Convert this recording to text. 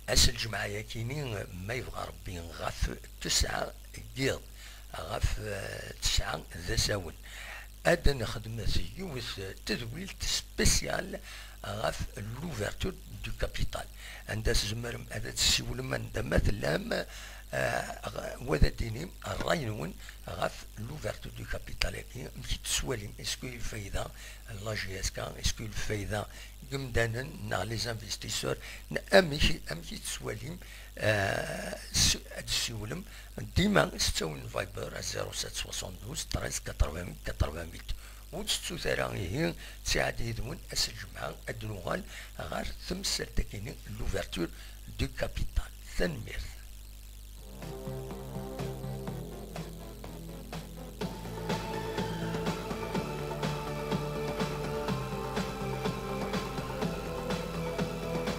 أس الجمعة ياكيني ما يبغى ربي غاف تسعة قيض غاف تسعة ذا ساون أدا نخدم يوث تذويل سبيسيال غاف لوفرتور دو كابيتال عندها زمر هذا تسيول من مثلا وذا ديني الراينون غاف لوفرتور دو كابيتال مشي تسواليم اسكو الفايدة لا جي اس كا اسكو الفايدة قمدانا نا لي زانفستيسور امشي تسواليم تسولم ديما ستون فايبر 0772 13 88 88 وتستو ثرا هي تساعد يدون اس الجمعة الدنوغال غير ثم سلتكيني لوفرتور دو كابيتال. تنمير.